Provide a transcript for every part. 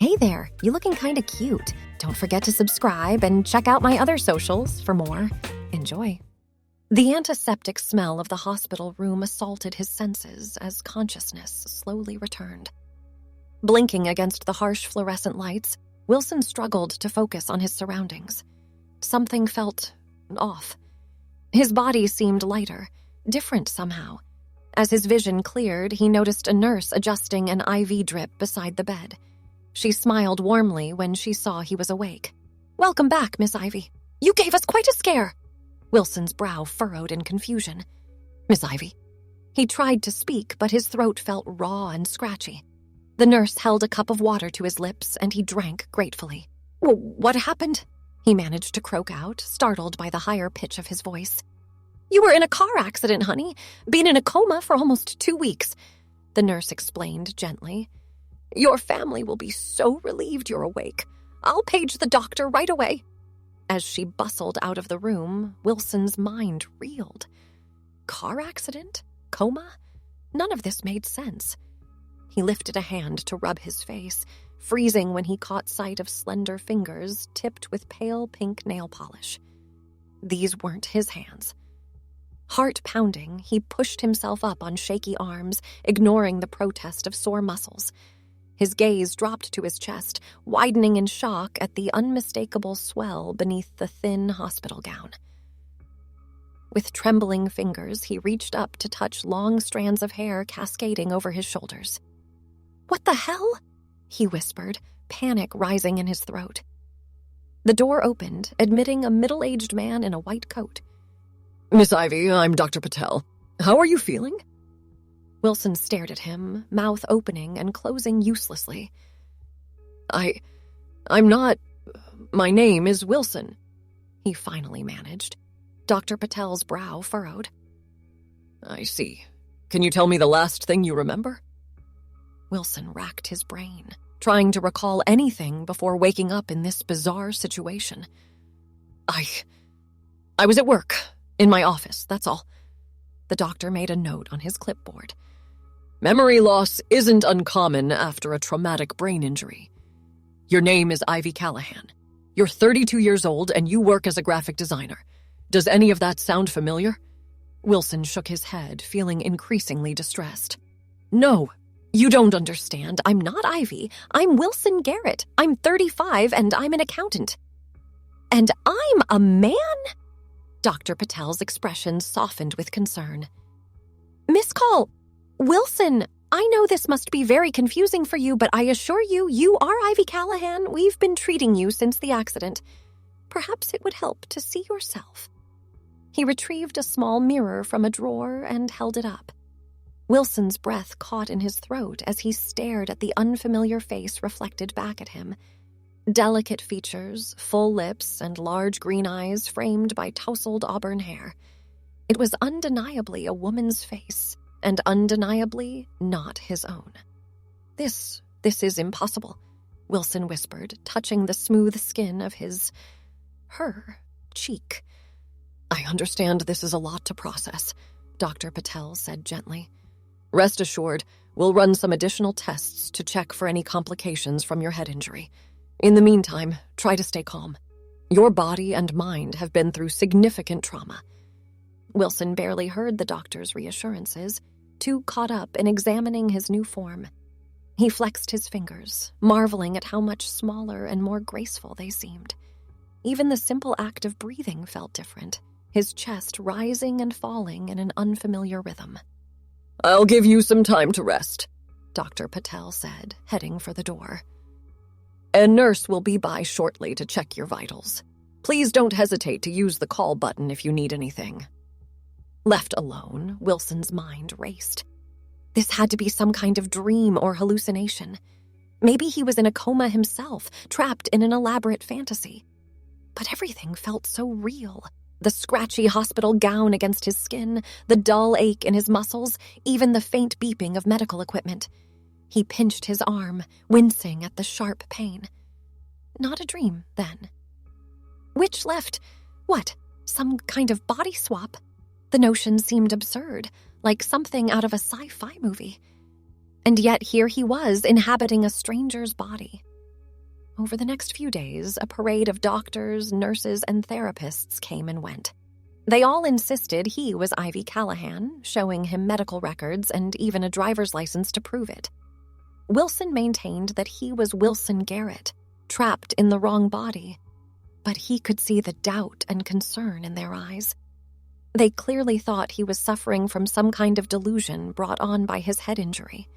Hey there, you looking kinda cute. Don't forget to subscribe and check out my other socials for more. Enjoy. The antiseptic smell of the hospital room assaulted his senses as consciousness slowly returned. Blinking against the harsh fluorescent lights, Wilson struggled to focus on his surroundings. Something felt off. His body seemed lighter, different somehow. As his vision cleared, he noticed a nurse adjusting an IV drip beside the bed. She smiled warmly when she saw he was awake. "Welcome back, Miss Ivy. You gave us quite a scare." Wilson's brow furrowed in confusion. "Miss Ivy." He tried to speak, but his throat felt raw and scratchy. The nurse held a cup of water to his lips, and he drank gratefully. "What happened?" he managed to croak out, startled by the higher pitch of his voice. "You were in a car accident, honey. Been in a coma for almost 2 weeks," the nurse explained gently. "Your family will be so relieved you're awake. I'll page the doctor right away." As she bustled out of the room, Wilson's mind reeled. Car accident? Coma? None of this made sense. He lifted a hand to rub his face, freezing when he caught sight of slender fingers tipped with pale pink nail polish. These weren't his hands. Heart pounding, he pushed himself up on shaky arms, ignoring the protest of sore muscles. His gaze dropped to his chest, widening in shock at the unmistakable swell beneath the thin hospital gown. With trembling fingers, he reached up to touch long strands of hair cascading over his shoulders. "What the hell?" he whispered, panic rising in his throat. The door opened, admitting a middle-aged man in a white coat. "Miss Ivy, I'm Dr. Patel. How are you feeling?" Wilson stared at him, mouth opening and closing uselessly. I'm not... My name is Wilson," he finally managed. Dr. Patel's brow furrowed. "I see. Can you tell me the last thing you remember?" Wilson racked his brain, trying to recall anything before waking up in this bizarre situation. I was at work, in my office, that's all. The doctor made a note on his clipboard. "Memory loss isn't uncommon after a traumatic brain injury. Your name is Ivy Callahan. You're 32 years old and you work as a graphic designer. Does any of that sound familiar?" Wilson shook his head, feeling increasingly distressed. "No, you don't understand. I'm not Ivy. I'm Wilson Garrett. I'm 35 and I'm an accountant." "And I'm a man?" Dr. Patel's expression softened with concern. "Miss Call, Wilson, I know this must be very confusing for you, but I assure you, you are Ivy Callahan. We've been treating you since the accident. Perhaps it would help to see yourself." He retrieved a small mirror from a drawer and held it up. Wilson's breath caught in his throat as he stared at the unfamiliar face reflected back at him. Delicate features, full lips, and large green eyes framed by tousled auburn hair. It was undeniably a woman's face, and undeniably not his own. This is impossible," Wilson whispered, touching the smooth skin of her cheek. "I understand this is a lot to process," Dr. Patel said gently. "Rest assured, we'll run some additional tests to check for any complications from your head injury. In the meantime, try to stay calm. Your body and mind have been through significant trauma." Wilson barely heard the doctor's reassurances, too caught up in examining his new form. He flexed his fingers, marveling at how much smaller and more graceful they seemed. Even the simple act of breathing felt different, his chest rising and falling in an unfamiliar rhythm. "I'll give you some time to rest," Dr. Patel said, heading for the door. "A nurse will be by shortly to check your vitals. Please don't hesitate to use the call button if you need anything." Left alone, Wilson's mind raced. This had to be some kind of dream or hallucination. Maybe he was in a coma himself, trapped in an elaborate fantasy. But everything felt so real. The scratchy hospital gown against his skin, the dull ache in his muscles, even the faint beeping of medical equipment. He pinched his arm, wincing at the sharp pain. Not a dream, then. Which left, what, some kind of body swap? The notion seemed absurd, like something out of a sci-fi movie. And yet here he was, inhabiting a stranger's body. Over the next few days, a parade of doctors, nurses, and therapists came and went. They all insisted he was Ivy Callahan, showing him medical records and even a driver's license to prove it. Wilson maintained that he was Wilson Garrett, trapped in the wrong body, but he could see the doubt and concern in their eyes. They clearly thought he was suffering from some kind of delusion brought on by his head injury.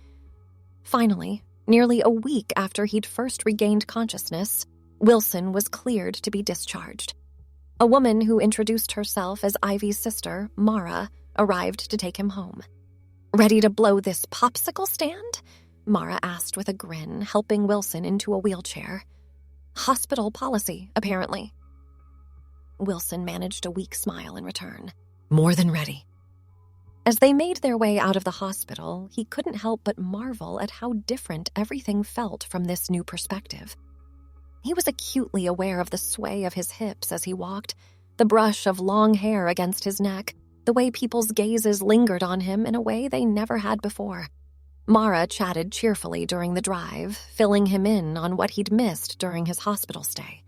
Finally, nearly a week after he'd first regained consciousness, Wilson was cleared to be discharged. A woman who introduced herself as Ivy's sister, Mara, arrived to take him home. "Ready to blow this popsicle stand?" Mara asked with a grin, helping Wilson into a wheelchair. "Hospital policy, apparently." Wilson managed a weak smile in return. "More than ready." As they made their way out of the hospital, he couldn't help but marvel at how different everything felt from this new perspective. He was acutely aware of the sway of his hips as he walked, the brush of long hair against his neck, the way people's gazes lingered on him in a way they never had before. Mara chatted cheerfully during the drive, filling him in on what he'd missed during his hospital stay.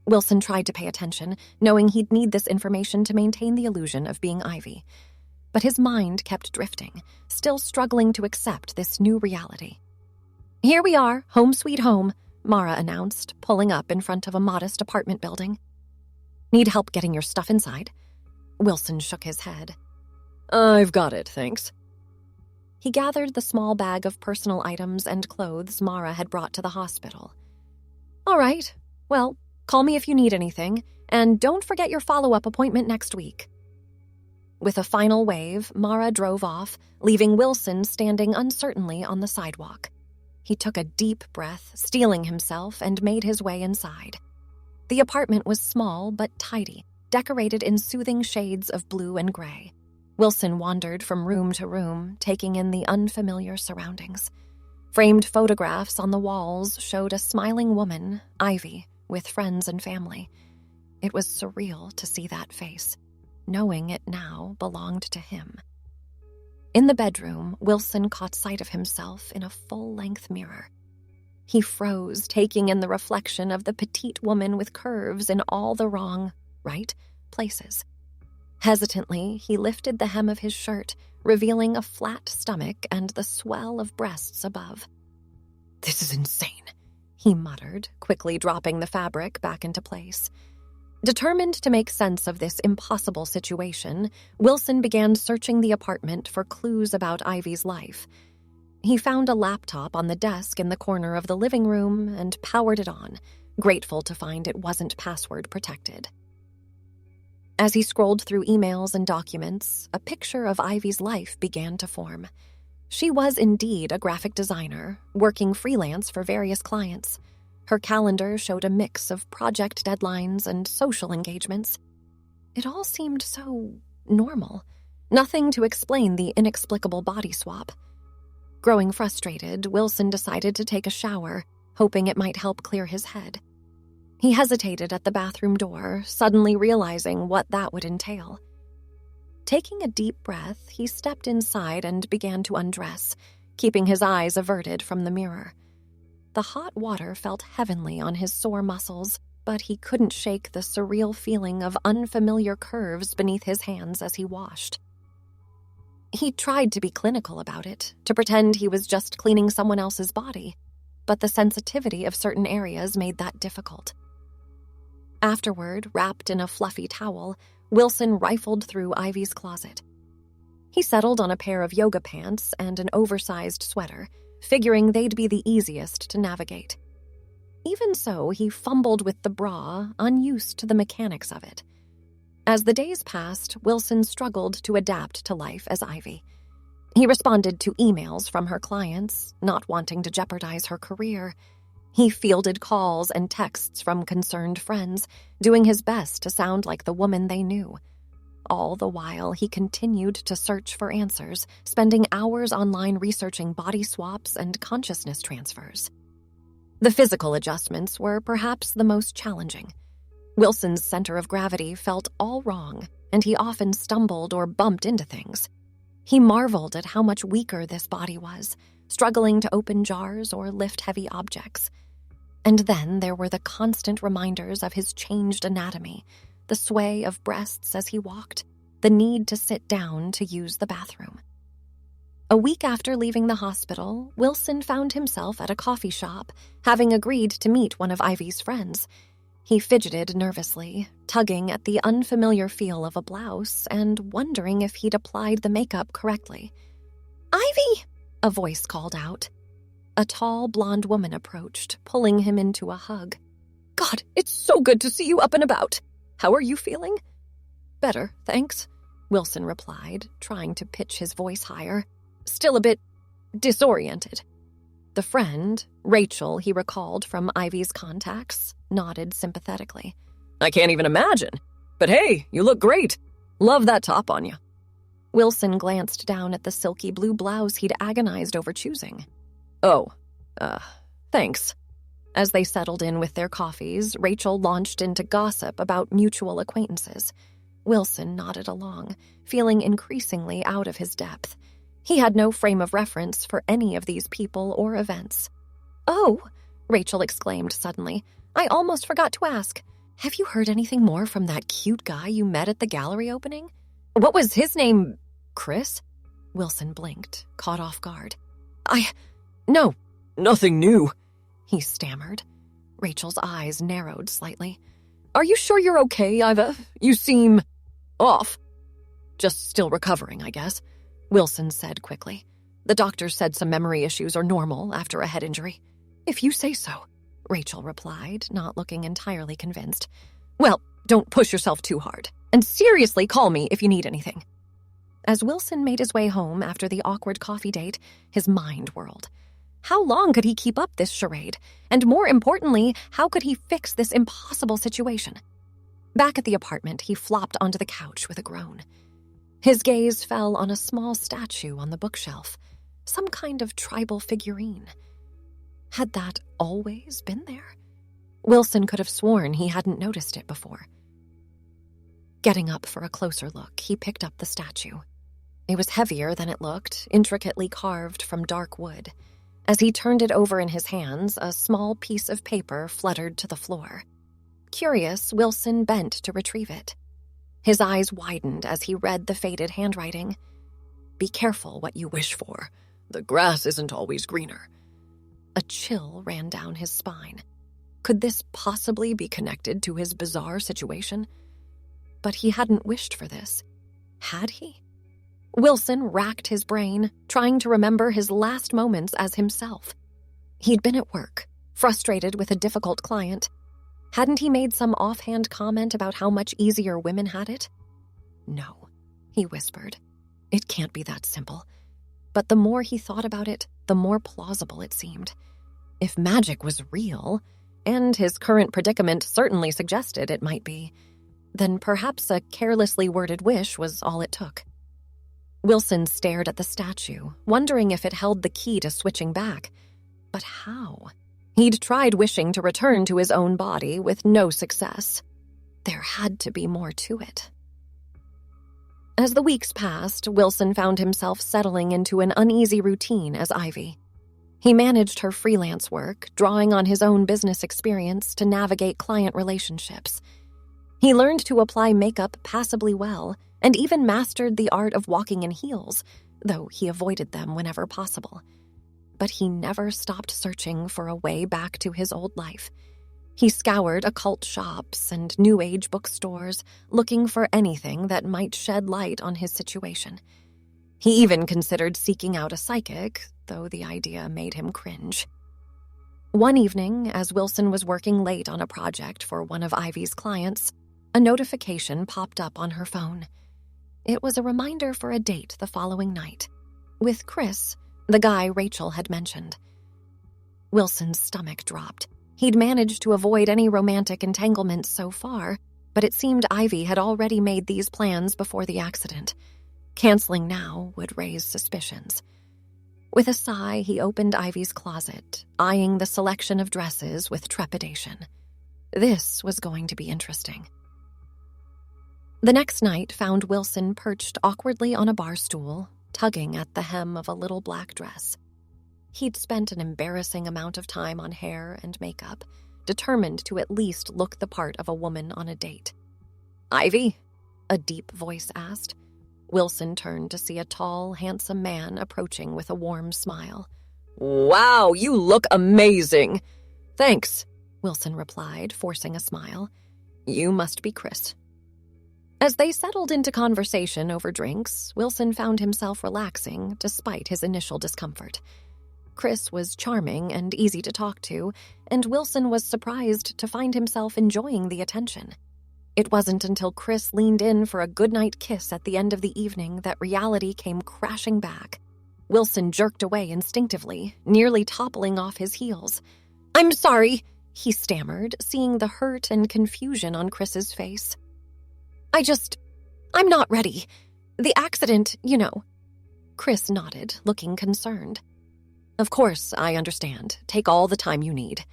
Wilson tried to pay attention, knowing he'd need this information to maintain the illusion of being Ivy. But his mind kept drifting, still struggling to accept this new reality. "Here we are, home sweet home," Mara announced, pulling up in front of a modest apartment building. "Need help getting your stuff inside?" Wilson shook his head. I've got it, thanks. He gathered the small bag of personal items and clothes Mara had brought to the hospital. "All right, well, call me if you need anything, and don't forget your follow-up appointment next week." With a final wave, Mara drove off, leaving Wilson standing uncertainly on the sidewalk. He took a deep breath, steeling himself, and made his way inside. The apartment was small but tidy, decorated in soothing shades of blue and gray. Wilson wandered from room to room, taking in the unfamiliar surroundings. Framed photographs on the walls showed a smiling woman, Ivy, with friends and family. It was surreal to see that face, knowing it now belonged to him. In the bedroom, Wilson caught sight of himself in a full-length mirror. He froze, taking in the reflection of the petite woman with curves in all the wrong, right, places. Hesitantly, he lifted the hem of his shirt, revealing a flat stomach and the swell of breasts above. This is insane, he muttered, quickly dropping the fabric back into place. Determined to make sense of this impossible situation, Wilson began searching the apartment for clues about Ivy's life. He found a laptop on the desk in the corner of the living room and powered it on, grateful to find it wasn't password protected. As he scrolled through emails and documents, a picture of Ivy's life began to form. She was indeed a graphic designer, working freelance for various clients. Her calendar showed a mix of project deadlines and social engagements. It all seemed so normal, nothing to explain the inexplicable body swap. Growing frustrated, Wilson decided to take a shower, hoping it might help clear his head. He hesitated at the bathroom door, suddenly realizing what that would entail. Taking a deep breath, he stepped inside and began to undress, keeping his eyes averted from the mirror. The hot water felt heavenly on his sore muscles, but he couldn't shake the surreal feeling of unfamiliar curves beneath his hands as he washed. He tried to be clinical about it, to pretend he was just cleaning someone else's body, but the sensitivity of certain areas made that difficult. Afterward, wrapped in a fluffy towel, Wilson rifled through Ivy's closet. He settled on a pair of yoga pants and an oversized sweater, figuring they'd be the easiest to navigate. Even so, he fumbled with the bra, unused to the mechanics of it. As the days passed, Wilson struggled to adapt to life as Ivy. He responded to emails from her clients, not wanting to jeopardize her career. He fielded calls and texts from concerned friends, doing his best to sound like the woman they knew. All the while, he continued to search for answers, spending hours online researching body swaps and consciousness transfers. The physical adjustments were perhaps the most challenging. Wilson's center of gravity felt all wrong, and he often stumbled or bumped into things. He marveled at how much weaker this body was, struggling to open jars or lift heavy objects. And then there were the constant reminders of his changed anatomy, the sway of breasts as he walked, the need to sit down to use the bathroom. A week after leaving the hospital, Wilson found himself at a coffee shop, having agreed to meet one of Ivy's friends. He fidgeted nervously, tugging at the unfamiliar feel of a blouse and wondering if he'd applied the makeup correctly. "Ivy!" a voice called out. A tall, blonde woman approached, pulling him into a hug. "God, it's so good to see you up and about. How are you feeling?" "Better, thanks," Wilson replied, trying to pitch his voice higher. Still a bit disoriented. The friend, Rachel, he recalled from Ivy's contacts, nodded sympathetically. "I can't even imagine. But hey, you look great. Love that top on you." Wilson glanced down at the silky blue blouse he'd agonized over choosing. "Oh, thanks." As they settled in with their coffees, Rachel launched into gossip about mutual acquaintances. Wilson nodded along, feeling increasingly out of his depth. He had no frame of reference for any of these people or events. "Oh," Rachel exclaimed suddenly, "I almost forgot to ask. Have you heard anything more from that cute guy you met at the gallery opening? What was his name? Chris?" Wilson blinked, caught off guard. No, nothing new," he stammered. Rachel's eyes narrowed slightly. "Are you sure you're okay, Iva? You seem off." "Just still recovering, I guess," Wilson said quickly. "The doctor said some memory issues are normal after a head injury." "If you say so," Rachel replied, not looking entirely convinced. "Well, don't push yourself too hard. And seriously, call me if you need anything." As Wilson made his way home after the awkward coffee date, his mind whirled. How long could he keep up this charade? And more importantly, how could he fix this impossible situation? Back at the apartment, he flopped onto the couch with a groan. His gaze fell on a small statue on the bookshelf, some kind of tribal figurine. Had that always been there? Wilson could have sworn he hadn't noticed it before. Getting up for a closer look, he picked up the statue. It was heavier than it looked, intricately carved from dark wood. As he turned it over in his hands, a small piece of paper fluttered to the floor. Curious, Wilson bent to retrieve it. His eyes widened as he read the faded handwriting. "Be careful what you wish for. The grass isn't always greener." A chill ran down his spine. Could this possibly be connected to his bizarre situation? But he hadn't wished for this. Had he? Wilson racked his brain, trying to remember his last moments as himself. He'd been at work, frustrated with a difficult client. Hadn't he made some offhand comment about how much easier women had it? "No," he whispered. "It can't be that simple." But the more he thought about it, the more plausible it seemed. If magic was real, and his current predicament certainly suggested it might be, then perhaps a carelessly worded wish was all it took. Wilson stared at the statue, wondering if it held the key to switching back. But how? He'd tried wishing to return to his own body with no success. There had to be more to it. As the weeks passed, Wilson found himself settling into an uneasy routine as Ivy. He managed her freelance work, drawing on his own business experience to navigate client relationships. He learned to apply makeup passably well, and even mastered the art of walking in heels, though he avoided them whenever possible. But he never stopped searching for a way back to his old life. He scoured occult shops and New Age bookstores, looking for anything that might shed light on his situation. He even considered seeking out a psychic, though the idea made him cringe. One evening, as Wilson was working late on a project for one of Ivy's clients, a notification popped up on her phone. It was a reminder for a date the following night, with Chris, the guy Rachel had mentioned. Wilson's stomach dropped. He'd managed to avoid any romantic entanglements so far, but it seemed Ivy had already made these plans before the accident. Canceling now would raise suspicions. With a sigh, he opened Ivy's closet, eyeing the selection of dresses with trepidation. This was going to be interesting. The next night found Wilson perched awkwardly on a bar stool, tugging at the hem of a little black dress. He'd spent an embarrassing amount of time on hair and makeup, determined to at least look the part of a woman on a date. "Ivy?" a deep voice asked. Wilson turned to see a tall, handsome man approaching with a warm smile. "Wow, you look amazing." "Thanks," Wilson replied, forcing a smile. "You must be Chris." As they settled into conversation over drinks, Wilson found himself relaxing despite his initial discomfort. Chris was charming and easy to talk to, and Wilson was surprised to find himself enjoying the attention. It wasn't until Chris leaned in for a goodnight kiss at the end of the evening that reality came crashing back. Wilson jerked away instinctively, nearly toppling off his heels. "I'm sorry," he stammered, seeing the hurt and confusion on Chris's face. I'm not ready. The accident, you know." Chris nodded, looking concerned. "Of course, I understand. Take all the time you need."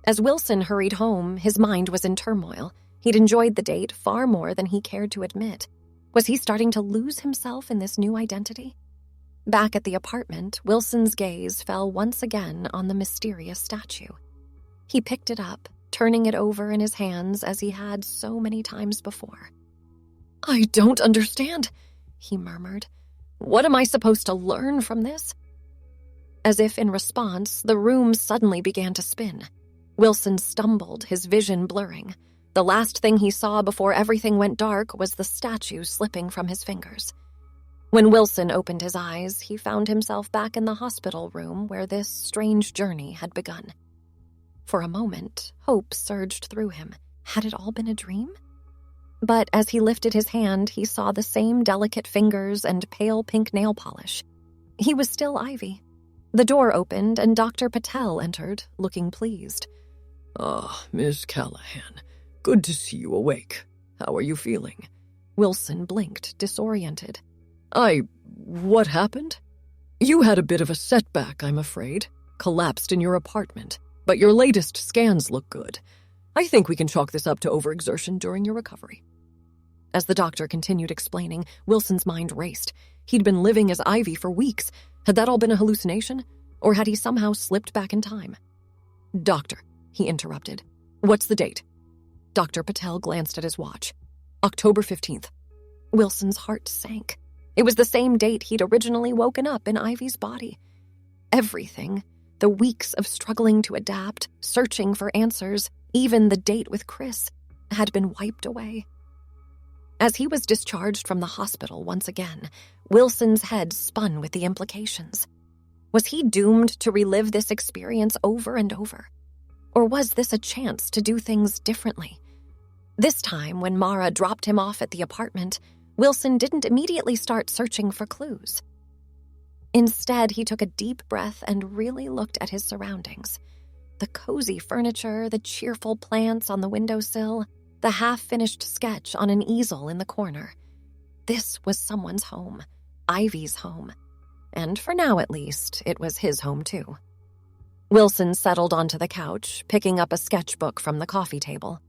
As Wilson hurried home, his mind was in turmoil. He'd enjoyed the date far more than he cared to admit. Was he starting to lose himself in this new identity? Back at the apartment, Wilson's gaze fell once again on the mysterious statue. He picked it up, turning it over in his hands as he had so many times before. "I don't understand," he murmured. "What am I supposed to learn from this?" As if in response, the room suddenly began to spin. Wilson stumbled, his vision blurring. The last thing he saw before everything went dark was the statue slipping from his fingers. When Wilson opened his eyes, he found himself back in the hospital room where this strange journey had begun. For a moment, hope surged through him. Had it all been a dream? But as he lifted his hand, he saw the same delicate fingers and pale pink nail polish. He was still Ivy. The door opened and Dr. Patel entered, looking pleased. "Ah, Miss Callahan. Good to see you awake. How are you feeling?" Wilson blinked, disoriented. What happened?" "You had a bit of a setback, I'm afraid. Collapsed in your apartment. But your latest scans look good. I think we can chalk this up to overexertion during your recovery." As the doctor continued explaining, Wilson's mind raced. He'd been living as Ivy for weeks. Had that all been a hallucination? Or had he somehow slipped back in time? "Doctor," he interrupted. "What's the date?" Dr. Patel glanced at his watch. "October 15th. Wilson's heart sank. It was the same date he'd originally woken up in Ivy's body. Everything, the weeks of struggling to adapt, searching for answers, even the date with Chris, had been wiped away. As he was discharged from the hospital once again, Wilson's head spun with the implications. Was he doomed to relive this experience over and over? Or was this a chance to do things differently? This time, when Mara dropped him off at the apartment, Wilson didn't immediately start searching for clues. Instead, he took a deep breath and really looked at his surroundings. The cozy furniture, the cheerful plants on the windowsill, the half-finished sketch on an easel in the corner. This was someone's home, Ivy's home. And for now, at least, it was his home, too. Wilson settled onto the couch, picking up a sketchbook from the coffee table.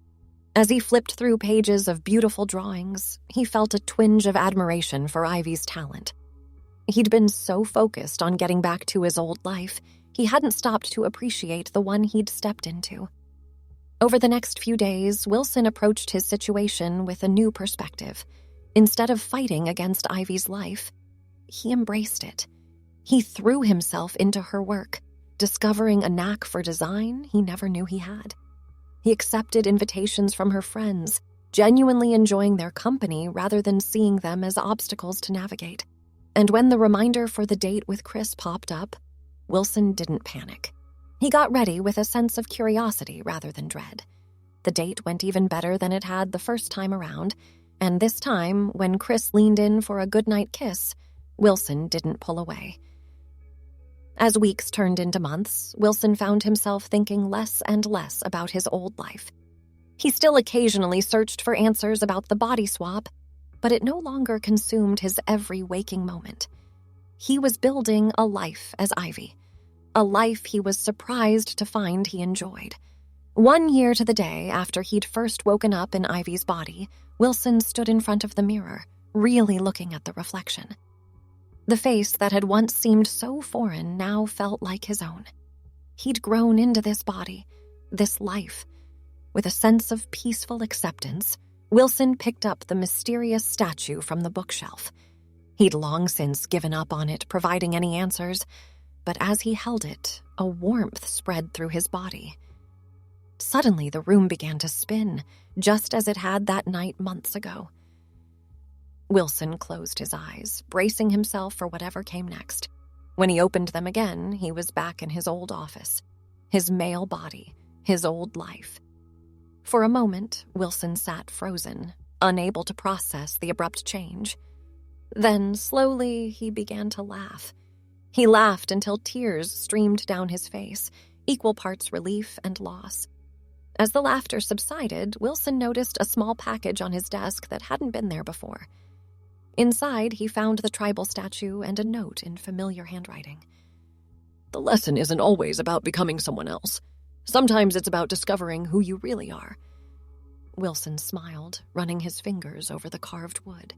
As he flipped through pages of beautiful drawings, he felt a twinge of admiration for Ivy's talent. He'd been so focused on getting back to his old life, he hadn't stopped to appreciate the one he'd stepped into. Over the next few days, Wilson approached his situation with a new perspective. Instead of fighting against Ivy's life, he embraced it. He threw himself into her work, discovering a knack for design he never knew he had. He accepted invitations from her friends, genuinely enjoying their company rather than seeing them as obstacles to navigate. And when the reminder for the date with Chris popped up, Wilson didn't panic. He got ready with a sense of curiosity rather than dread. The date went even better than it had the first time around, and this time, when Chris leaned in for a goodnight kiss, Wilson didn't pull away. As weeks turned into months, Wilson found himself thinking less and less about his old life. He still occasionally searched for answers about the body swap, but it no longer consumed his every waking moment. He was building a life as Ivy, a life he was surprised to find he enjoyed. 1 year to the day after he'd first woken up in Ivy's body, Wilson stood in front of the mirror, really looking at the reflection. The face that had once seemed so foreign now felt like his own. He'd grown into this body, this life. With a sense of peaceful acceptance, Wilson picked up the mysterious statue from the bookshelf. He'd long since given up on it providing any answers, but as he held it, a warmth spread through his body. Suddenly, the room began to spin, just as it had that night months ago. Wilson closed his eyes, bracing himself for whatever came next. When he opened them again, he was back in his old office, his male body, his old life. For a moment, Wilson sat frozen, unable to process the abrupt change. Then, slowly, he began to laugh. He laughed until tears streamed down his face, equal parts relief and loss. As the laughter subsided, Wilson noticed a small package on his desk that hadn't been there before. Inside, he found the tribal statue and a note in familiar handwriting. The lesson isn't always about becoming someone else. Sometimes it's about discovering who you really are. Wilson smiled, running his fingers over the carved wood.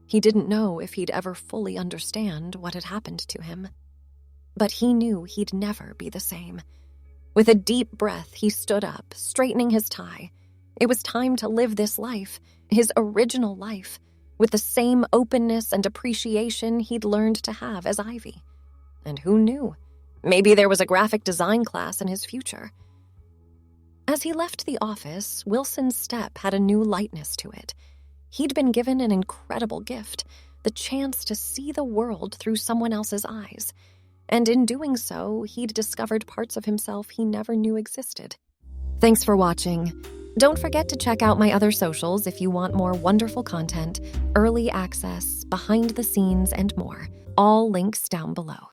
He didn't know if he'd ever fully understand what had happened to him. But he knew he'd never be the same. With a deep breath, he stood up, straightening his tie. It was time to live this life, his original life, with the same openness and appreciation he'd learned to have as Ivy. And who knew? Maybe there was a graphic design class in his future. As he left the office, Wilson's step had a new lightness to it. He'd been given an incredible gift, the chance to see the world through someone else's eyes. And in doing so, he'd discovered parts of himself he never knew existed. Thanks for watching. Don't forget to check out my other socials if you want more wonderful content, early access, behind the scenes, and more. All links down below.